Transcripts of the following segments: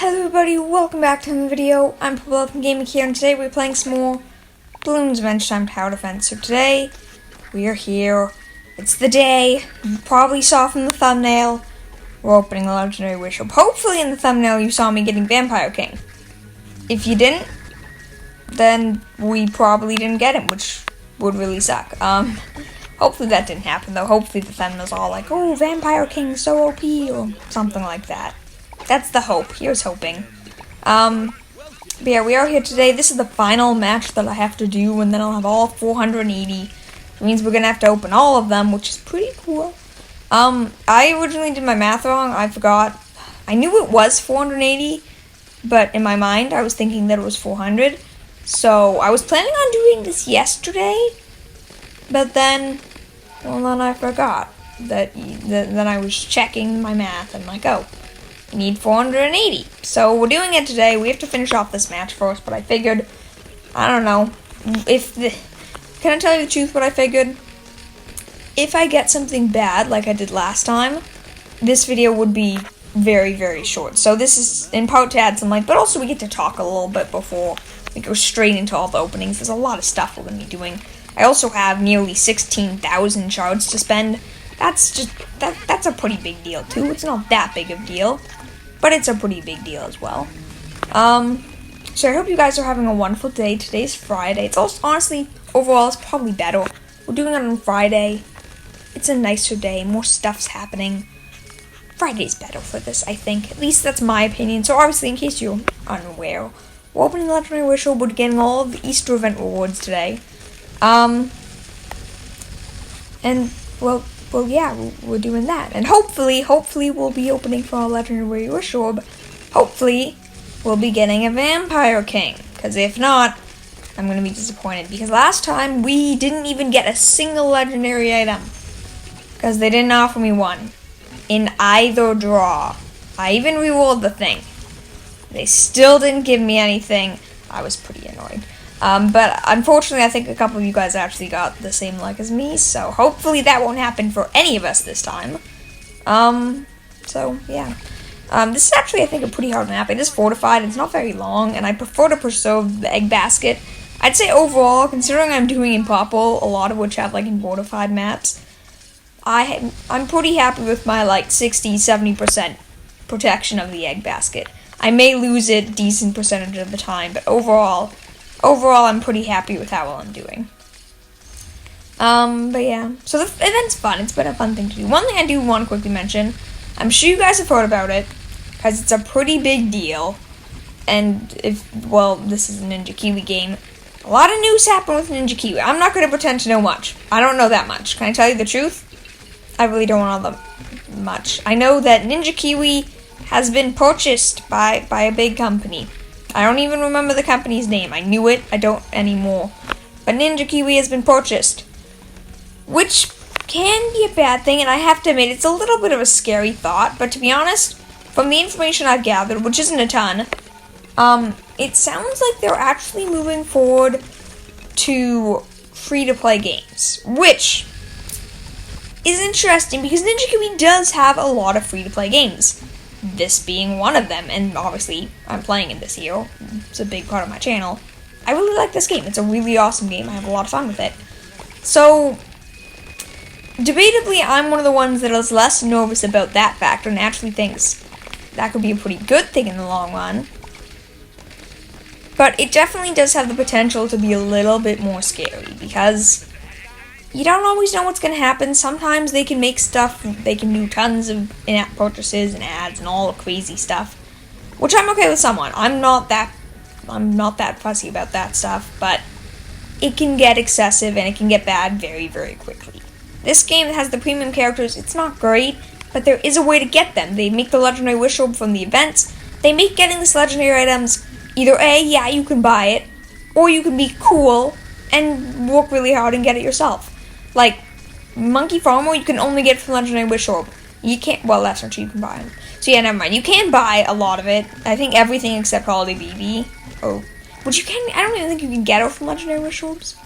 Hello everybody, welcome back to the video. I'm Pablo from Gaming here, and today we're playing some more Bloons Adventure Time Tower Defense. So today, we are here. It's the day. You probably saw from the thumbnail. We're opening a legendary wish orb. Hopefully in the thumbnail you saw me getting Vampire King. If you didn't, then we probably didn't get him, which would really suck. Hopefully that didn't happen though. Hopefully the thumbnail's all like, oh, Vampire King so OP, or something like that. That's the hope. Here's hoping. But yeah, we are here today. This is the final match that I have to do, and then I'll have all 480. Which means we're gonna have to open all of them, which is pretty cool. I originally did my math wrong. I forgot. I knew it was 480, but in my mind, I was thinking that it was 400. So I was planning on doing this yesterday, but then I forgot that. Then I was checking my math and like, oh. Need 480. So we're doing it today. We have to finish off this match first, but I figured, I don't know, can I tell you the truth what I figured? If I get something bad like I did last time, this video would be very, very short. So this is in part to add some light, but also we get to talk a little bit before we go straight into all the openings. There's a lot of stuff we're going to be doing. I also have nearly 16,000 shards to spend. That's a pretty big deal too. It's not that big of a deal, but it's a pretty big deal as well. So I hope you guys are having a wonderful day. Today's Friday. It's also, honestly, overall, it's probably better. We're doing it on Friday. It's a nicer day. More stuff's happening. Friday's better for this, I think. At least that's my opinion. So obviously, in case you're unaware, we're opening the Legendary Wish Orb. We're getting all of the Easter event rewards today. And, well, yeah, we're doing that. And hopefully we'll be opening for our Legendary Wish Orb. Hopefully, we'll be getting a Vampire King. Because if not, I'm going to be disappointed. Because last time, we didn't even get a single Legendary item. Because they didn't offer me one. In either draw. I even rerolled the thing. They still didn't give me anything. I was pretty annoyed. But unfortunately, I think a couple of you guys actually got the same luck as me, so hopefully that won't happen for any of us this time. So, yeah. This is actually, I think, a pretty hard map. It is fortified, it's not very long, and I prefer to preserve the egg basket. I'd say overall, considering I'm doing in purple, a lot of which have, like, in fortified maps, I'm pretty happy with my, like, 60-70% protection of the egg basket. I may lose it decent percentage of the time, but overall, I'm pretty happy with how well I'm doing. But yeah. So the event's fun. It's been a fun thing to do. One thing I do want to quickly mention, I'm sure you guys have heard about it, because it's a pretty big deal. And this is a Ninja Kiwi game. A lot of news happened with Ninja Kiwi. I'm not going to pretend to know much. I don't know that much. Can I tell you the truth? I really don't know that much. I know that Ninja Kiwi has been purchased by a big company. I don't even remember the company's name. I knew it. I don't anymore. But Ninja Kiwi has been purchased. Which can be a bad thing, and I have to admit, it's a little bit of a scary thought. But to be honest, from the information I've gathered, which isn't a ton, it sounds like they're actually moving forward to free-to-play games. Which is interesting, because Ninja Kiwi does have a lot of free-to-play games. This being one of them, and obviously I'm playing it this year. It's a big part of my channel. I really like this game. It's a really awesome game. I have a lot of fun with it. So, debatably, I'm one of the ones that is less nervous about that factor and actually thinks that could be a pretty good thing in the long run. But it definitely does have the potential to be a little bit more scary, because you don't always know what's going to happen. Sometimes they can make stuff, they can do tons of in-app purchases and ads and all crazy stuff, which I'm okay with somewhat. I'm not that fussy about that stuff, but it can get excessive and it can get bad very, very quickly. This game that has the premium characters, it's not great, but there is a way to get them. They make the Legendary Wish Orb from the events. They make getting these legendary items either yeah, you can buy it, or you can be cool and work really hard and get it yourself. Like, Monkey Farmer, you can only get from Legendary Wish Orb. You can't, well, that's not true, you can buy them. So yeah, never mind. You can buy a lot of it. I think everything except Holiday BB. Which you can, I don't even think you can get it from Legendary Wish Orbs.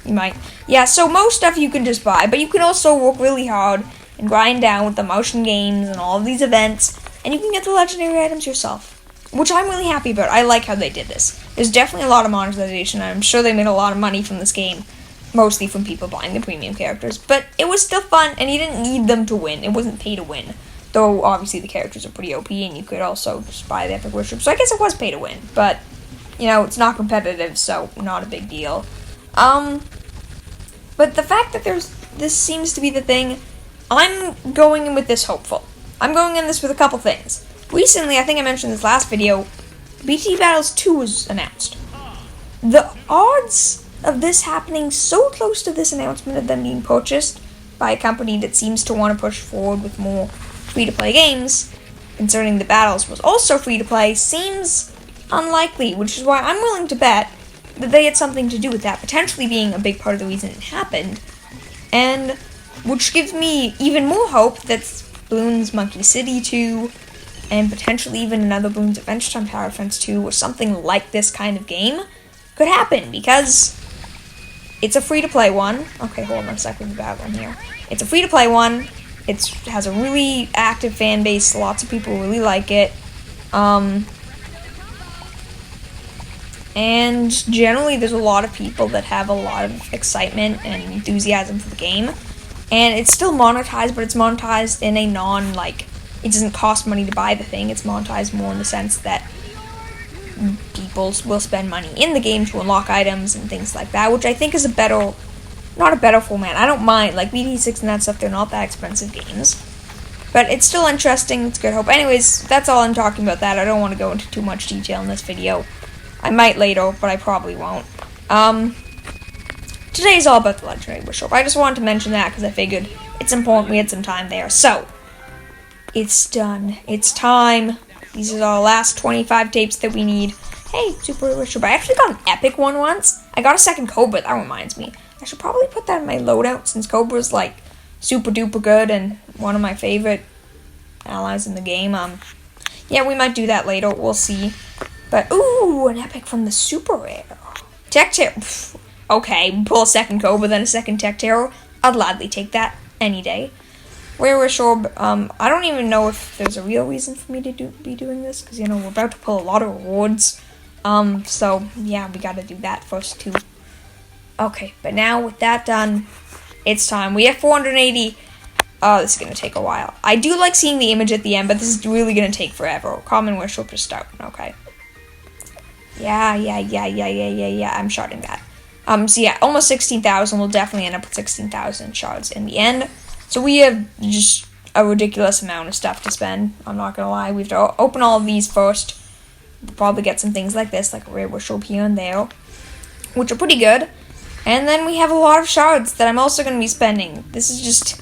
You might. Yeah, so most stuff you can just buy, but you can also work really hard and grind down with the motion games and all of these events, and you can get the legendary items yourself. which I'm really happy about. I like how they did this. There's definitely a lot of monetization. I'm sure they made a lot of money from this game, mostly from people buying the premium characters. But it was still fun, and you didn't need them to win. It wasn't pay to win. Though, obviously, the characters are pretty OP, and you could also just buy the Epic Worship. So I guess it was pay to win. But, you know, it's not competitive, so not a big deal. But the fact that this seems to be the thing, I'm going in with this hopeful. I'm going in this with a couple things. Recently, I think I mentioned this last video, BT Battles 2 was announced. The odds of this happening so close to this announcement of them being purchased by a company that seems to want to push forward with more free-to-play games, concerning the battles was also free-to-play, seems unlikely, which is why I'm willing to bet that they had something to do with that, potentially being a big part of the reason it happened, and which gives me even more hope that Bloons Monkey City 2, and potentially even another Bloons Adventure Time Tower Defense 2, or something like this kind of game, could happen, because it's a free-to-play one. Okay, hold on a second, the bad one here. It's a free-to-play one. It has a really active fan base. Lots of people really like it. And generally, there's a lot of people that have a lot of excitement and enthusiasm for the game. And it's still monetized, but it's monetized in a it doesn't cost money to buy the thing. It's monetized more in the sense that people will spend money in the game to unlock items and things like that, which I think is not a better format. I don't mind, like BT6 and that stuff, they're not that expensive games. But it's still interesting, it's good hope. Anyways, that's all I'm talking about that. I don't want to go into too much detail in this video. I might later, but I probably won't. Today's all about the Legendary Wish Orb. I just wanted to mention that because I figured it's important we had some time there. So, it's done. It's time. These are our last 25 tapes that we need. Hey, Super Rare Wish Orb. I actually got an epic one once. I got a second Cobra, that reminds me. I should probably put that in my loadout since Cobra's like super duper good and one of my favorite allies in the game. Yeah, we might do that later. We'll see. But, ooh, an epic from the Super Rare. Tech Terror. Okay, pull a second Cobra, then a second Tech Terror. I'd gladly take that any day. Rare Wish Orb, I don't even know if there's a real reason for me to be doing this, because, you know, we're about to pull a lot of rewards. So, yeah, we gotta do that first, too. Okay, but now with that done, it's time. We have 480. Oh, this is gonna take a while. I do like seeing the image at the end, but this is really gonna take forever. Common Wish Orb to start. Okay. Yeah. I'm sharding that. So yeah, almost 16,000. We'll definitely end up with 16,000 shards in the end. So we have just a ridiculous amount of stuff to spend. I'm not gonna lie. We have to open all of these first. We'll probably get some things like this, like a Rare Wish Orb here and there, which are pretty good. And then we have a lot of shards that I'm also gonna be spending. This is just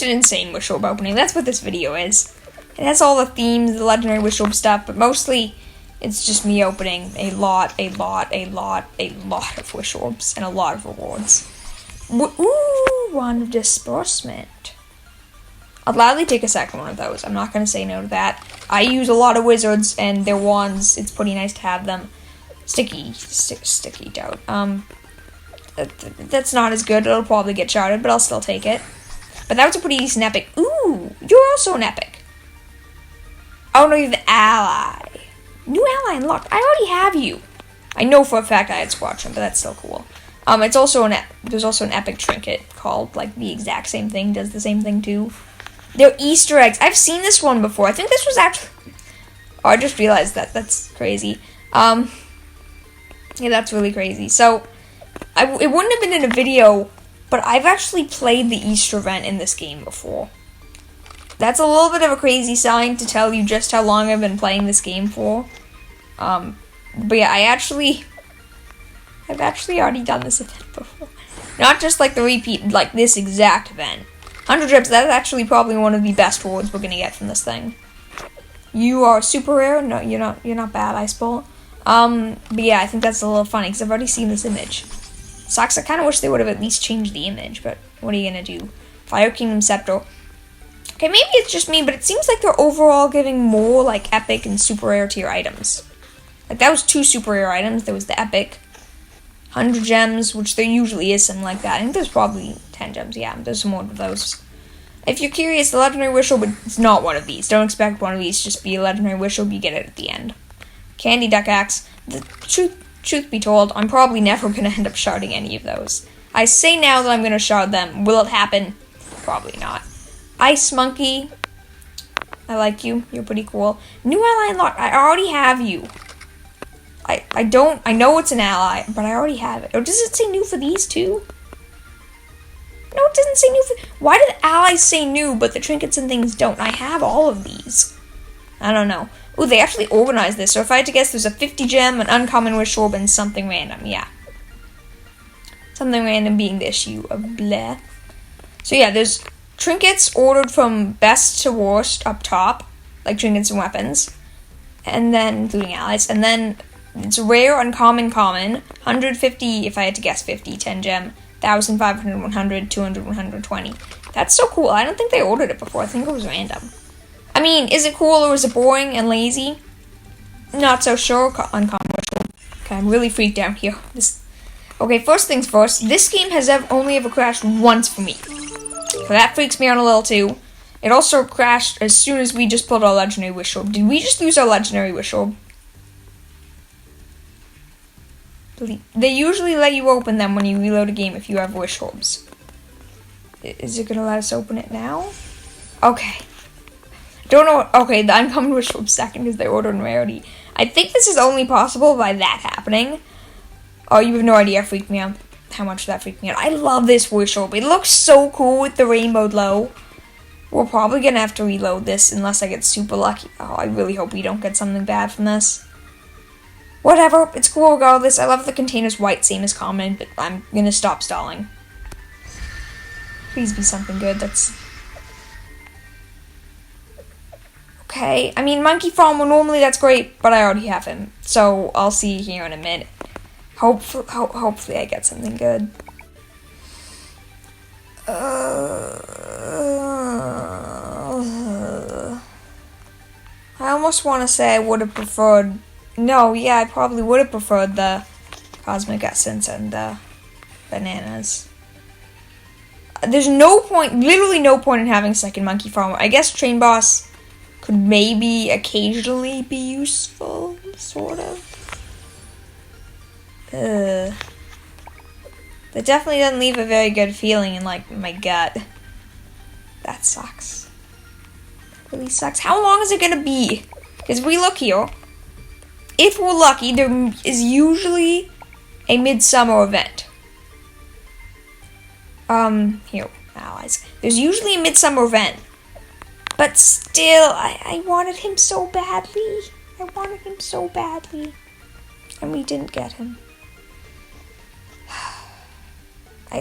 an insane Wish Orb opening. That's what this video is. It has all the themes, the Legendary Wish Orb stuff, but mostly it's just me opening a lot of Wish Orbs and a lot of rewards. Ooh, Wand of Disbursement. I'll gladly take a second one of those. I'm not going to say no to that. I use a lot of wizards and their wands. It's pretty nice to have them. Sticky doubt. That's not as good. It'll probably get sharded, but I'll still take it. But that was a pretty decent epic. Ooh, you're also an epic. Oh no, you're the ally. New ally unlocked. I already have you. I know for a fact I had Squatron, but that's still cool. It's also there's also an epic trinket called like the exact same thing, does the same thing too. They're Easter eggs. I've seen this one before. I think this was actually. Oh, I just realized that. That's crazy. Yeah, that's really crazy. So, it wouldn't have been in a video, but I've actually played the Easter event in this game before. That's a little bit of a crazy sign to tell you just how long I've been playing this game for. But yeah, I've actually already done this event before. Not just like the repeat, like this exact event. 100 drips, that's actually probably one of the best rewards we're gonna get from this thing. You are super rare? No, you're not bad, Ice Bolt. But yeah, I think that's a little funny, because I've already seen this image. Sucks, I kind of wish they would have at least changed the image, but what are you gonna do? Fire Kingdom Scepter. Okay, maybe it's just me, but it seems like they're overall giving more, like, epic and super rare tier items. Like, that was 2 super rare items. There was the epic, 100 gems, which there usually is something like that. I think there's probably 10 gems. Yeah, there's some more of those. If you're curious, the Legendary Wish Orb is not one of these. Don't expect one of these to just be a Legendary Wish Orb. You get it at the end. candy duck axe. The truth be told, I'm probably never going to end up sharding any of those. I say now that I'm going to shard them. Will it happen? Probably not. Ice monkey. I like you. You're pretty cool. New ally unlocked. I already have you. I know it's an ally, but I already have it. Or does it say new for these two? No, it doesn't say new for... Why do the allies say new, but the trinkets and things don't? I have all of these. I don't know. Ooh, they actually organized this. So if I had to guess, there's a 50 gem, an uncommon wish orb, and something random. Yeah. Something random being the issue of bleh. So yeah, there's trinkets ordered from best to worst up top. Like trinkets and weapons. And then, including allies. And then... It's rare, uncommon, common, 150, if I had to guess 50, 10 gem, 1,500, 100, 200, 120. That's so cool. I don't think they ordered it before. I think it was random. I mean, is it cool or is it boring and lazy? Not so sure. Uncommon. Okay, I'm really freaked out here. Okay, first things first. This game has only ever crashed once for me. So that freaks me out a little too. It also crashed as soon as we just pulled our legendary wish orb. Did we just lose our legendary wish orb? They usually let you open them when you reload a game if you have wish orbs. Is it going to let us open it now? Okay. Don't know. Okay, the uncommon wish orb second because they ordered in rarity. I think this is only possible by that happening. Oh, you have no idea. It freaked me out. How much that freaked me out. I love this wish orb. It looks so cool with the rainbow glow. We're probably going to have to reload this unless I get super lucky. Oh, I really hope we don't get something bad from this. Whatever, it's cool regardless. I love the container's white, same as common, but I'm gonna stop stalling. Please be something good. That's... Okay, I mean, Monkey Farmer, normally that's great, but I already have him. So, I'll see you here in a minute. Hopefully I get something good. I almost want to say I would have preferred... No, yeah, I probably would have preferred the Cosmic Essence and the bananas. There's no point, literally no point in having second Monkey Farmer. I guess Train Boss could maybe occasionally be useful, sort of. That definitely doesn't leave a very good feeling in, like, my gut. That sucks. That really sucks. How long is it gonna be? Because we look here. If we're lucky, there is usually a midsummer event. Here, allies. There's usually a midsummer event. But still, I wanted him so badly. I wanted him so badly. And we didn't get him.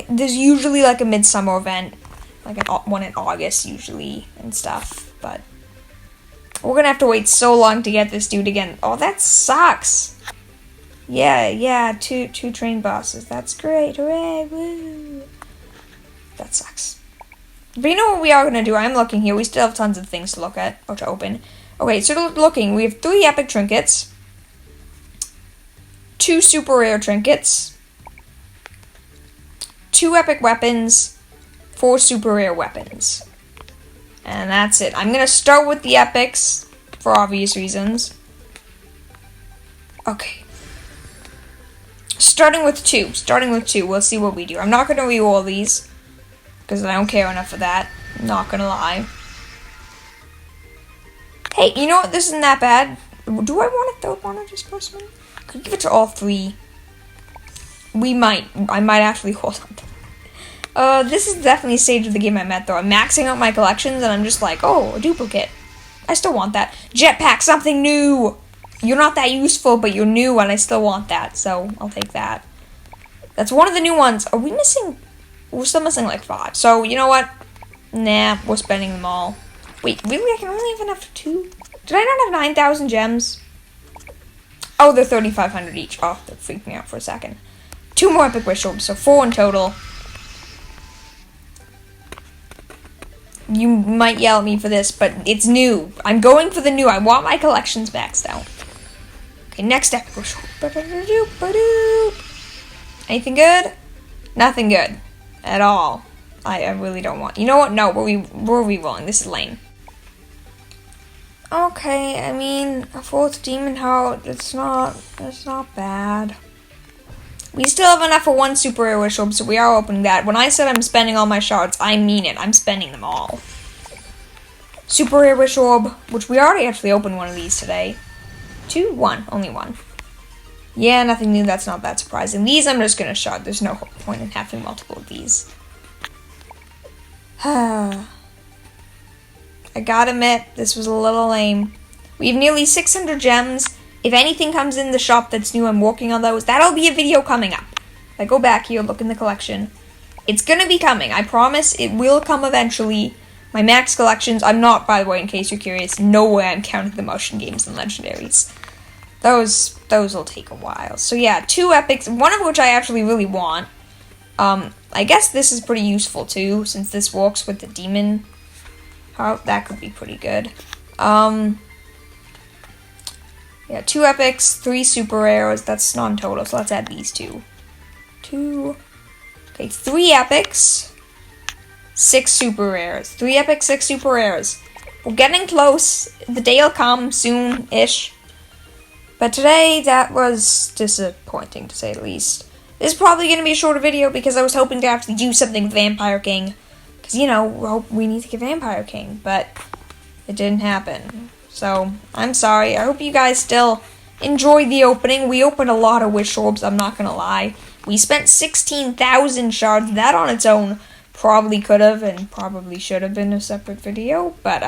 There's usually like a midsummer event. Like one in August, usually, and stuff. But... we're gonna have to wait so long to get this dude again. Oh, that sucks. Yeah, two train bosses. That's great. Hooray, woo. That sucks. But you know what we are gonna do? I'm looking here. We still have tons of things to look at, or to open. Okay, so looking. We have 3 epic trinkets. 2 super rare trinkets. 2 epic weapons. 4 super rare weapons. And that's it. I'm going to start with the epics, for obvious reasons. Okay. Starting with 2. We'll see what we do. I'm not going to re-roll these, because I don't care enough for that. I'm not going to lie. Hey, you know what? This isn't that bad. Do I want a third one of this person? I could give it to all 3. I might actually hold on to it. This is definitely a stage of the game I'm at, though. I'm maxing out my collections, and I'm just like, oh, a duplicate. I still want that. Jetpack, something new! You're not that useful, but you're new, and I still want that, so I'll take that. That's one of the new ones. Are we missing... We're still missing, like, 5. So, you know what? Nah, we're spending them all. Wait, really? I can only even have 2? Did I not have 9,000 gems? Oh, they're 3,500 each. Oh, that freaked me out for a second. 2 more epic wish orbs, so 4 in total. You might yell at me for this, but it's new. I'm going for the new. I want my collections maxed out. Okay, next step. Anything good? Nothing good. At all. I really don't want... You know what? No, we're re-rolling. This is lame. Okay, I mean, a 4th demon heart, it's not bad. We still have enough for 1 super rare wish orb, so we are opening that. When I said I'm spending all my shards, I mean it. I'm spending them all. Super rare wish orb, which we already actually opened one of these today. 2, 1, only 1. Yeah, nothing new, that's not that surprising. These I'm just gonna shard, there's no point in having multiple of these. I gotta admit, this was a little lame. We have nearly 600 gems. If anything comes in the shop that's new, I'm working on those. That'll be a video coming up. If I go back here, look in the collection. It's gonna be coming, I promise. It will come eventually. My max collections, I'm not, by the way, in case you're curious, no way I'm counting the motion games and legendaries. Those will take a while. So yeah, 2 epics, one of which I actually really want. I guess this is pretty useful too, since this works with the demon. That could be pretty good. Yeah, 2 epics, 3 super rares. That's non-total, so let's add these 2. 2. Okay, 3 epics, 6 super rares. 3 epics, 6 super rares. We're getting close. The day will come soon-ish. But today, that was disappointing, to say the least. This is probably going to be a shorter video because I was hoping to actually do something with Vampire King. Because, you know, we need to get Vampire King, but it didn't happen. So, I'm sorry. I hope you guys still enjoyed the opening. We opened a lot of wish orbs, I'm not going to lie. We spent 16,000 shards. That on its own probably could have and probably should have been a separate video. But,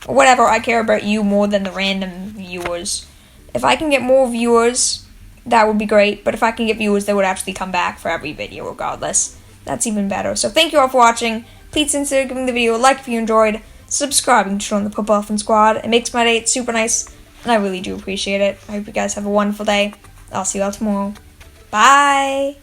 whatever. I care about you more than the random viewers. If I can get more viewers, that would be great. But if I can get viewers that would actually come back for every video regardless, that's even better. So thank you all for watching. Please consider giving the video a like if you enjoyed, subscribing to join the Purple Elephant Squad. It makes my day, it's super nice, and I really do appreciate it. I hope you guys have a wonderful day. I'll see you all tomorrow. Bye!